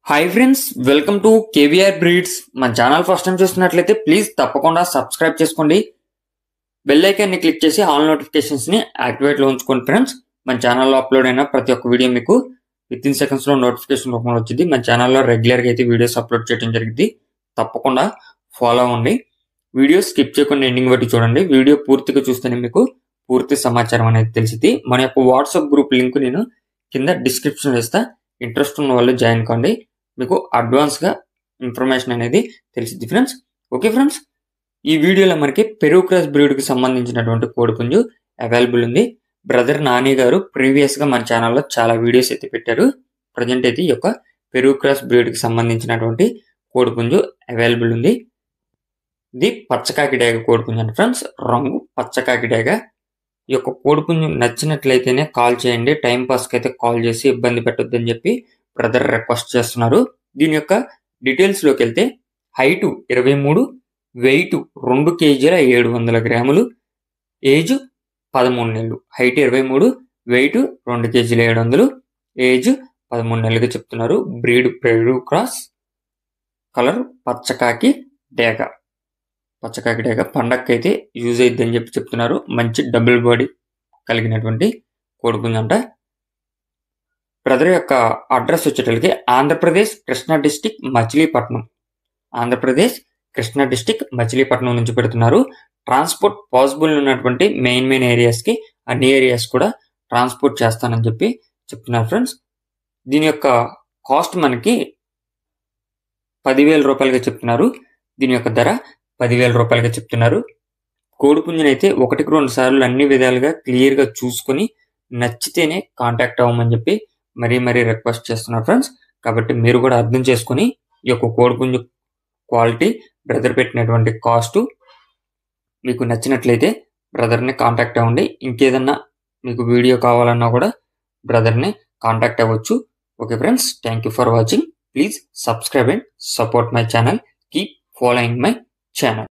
Hi friends, welcome to KVR breeds. మన channel first time చూస్తున్నట్లయితే please తప్పకుండా సబ్స్క్రైబ్ చేసుకోండి. బెల్ ఐకాన్ని క్లిక్ చేసి ఆల్ నోటిఫికేషన్స్ని యాక్టివేట్లో ఉంచుకోండి ఫ్రెండ్స్. మన ఛానల్లో అప్లోడ్ అయిన ప్రతి ఒక్క వీడియో మీకు విత్ ఇన్ సెకండ్స్లో నోటిఫికేషన్ రూపంలో వచ్చింది. మన ఛానల్లో రెగ్యులర్గా అయితే వీడియోస్ అప్లోడ్ చేయడం జరిగింది. తప్పకుండా ఫాలో అవ్వండి. వీడియో స్కిప్ చేయకుండా ఎండింగ్ బట్టి చూడండి. వీడియో పూర్తిగా చూస్తేనే మీకు పూర్తి సమాచారం అనేది తెలిసింది. మన యొక్క వాట్సాప్ గ్రూప్ లింక్ నేను కింద డిస్క్రిప్షన్ ఇస్తా. ఇంట్రెస్ట్ ఉన్న వాళ్ళు జాయిన్ కాండి. మీకు అడ్వాన్స్గా ఇన్ఫర్మేషన్ అనేది తెలిసింది ఫ్రెండ్స్. ఓకే ఫ్రెండ్స్, ఈ వీడియోలో మనకి పెరుగు క్రాస్ బ్రీడ్కి సంబంధించినటువంటి కోడిపుంజు అవైలబుల్ ఉంది. బ్రదర్ నాని గారు ప్రీవియస్గా మన ఛానల్లో చాలా వీడియోస్ అయితే పెట్టారు. ప్రజెంట్ అయితే ఈ యొక్క పెరుగు క్రాస్ బ్రీడ్కి సంబంధించినటువంటి కోడిపుంజు అవైలబుల్ ఉంది. ఇది పచ్చకాకి డేగ కోడిపుంజు అండి ఫ్రెండ్స్. రంగు పచ్చకాకి డేగ. ఈ యొక్క కోడిపుంజు నచ్చినట్లయితేనే కాల్ చేయండి. టైం పాస్కి అయితే కాల్ చేసి ఇబ్బంది పెట్టొద్దని చెప్పి బ్రదర్ రిక్వెస్ట్ చేస్తున్నారు. దీని యొక్క డీటెయిల్స్లోకి వెళ్తే హైటు 23, వెయిట్ 2 కేజీల 700 గ్రాములు, ఏజ్ 13 నెలలు. హైట్ 23, వెయిట్ 2 కేజీల 700, ఏజ్ 13 నెలలుగా చెప్తున్నారు. బ్రీడ్ పెరుగు క్రాస్, కలర్ పచ్చకాకి డేగ. పచ్చకాకి డేగ పండక్కి అయితే యూజ్ అయిద్దని చెప్పి చెప్తున్నారు. మంచి డబుల్ బాడీ కలిగినటువంటి కోడిపుంజు అంట. బ్రదర్ యొక్క అడ్రస్ వచ్చేటప్పటికి ఆంధ్రప్రదేశ్ కృష్ణా డిస్టిక్ మచిలీపట్నం. ఆంధ్రప్రదేశ్ కృష్ణా డిస్టిక్ మచిలీపట్నం నుంచి పెడుతున్నారు. ట్రాన్స్పోర్ట్ పాసిబుల్ ఉన్నటువంటి మెయిన్ ఏరియాస్కి అన్ని ఏరియాస్ కూడా ట్రాన్స్పోర్ట్ చేస్తానని చెప్పి చెప్తున్నారు ఫ్రెండ్స్. దీని యొక్క కాస్ట్ మనకి 10,000 రూపాయలుగా చెప్తున్నారు. దీని యొక్క ధర 10,000 రూపాయలుగా చెప్తున్నారు. కోడిపుంజునైతే 1-2 సార్లు అన్ని విధాలుగా క్లియర్గా చూసుకొని నచ్చితేనే కాంటాక్ట్ అవ్వమని చెప్పి మరీ రిక్వెస్ట్ చేస్తున్నారు ఫ్రెండ్స్. కాబట్టి మీరు కూడా అర్థం చేసుకుని ఈ యొక్క కోడిపుంజు క్వాలిటీ, బ్రదర్ పెట్టినటువంటి కాస్టు మీకు నచ్చినట్లయితే బ్రదర్ని కాంటాక్ట్ అవ్వండి. ఇంకేదన్నా మీకు వీడియో కావాలన్నా కూడా బ్రదర్ని కాంటాక్ట్ అవ్వచ్చు. Okay friends, thank you for watching. Please subscribe and support my channel. Keep following my channel.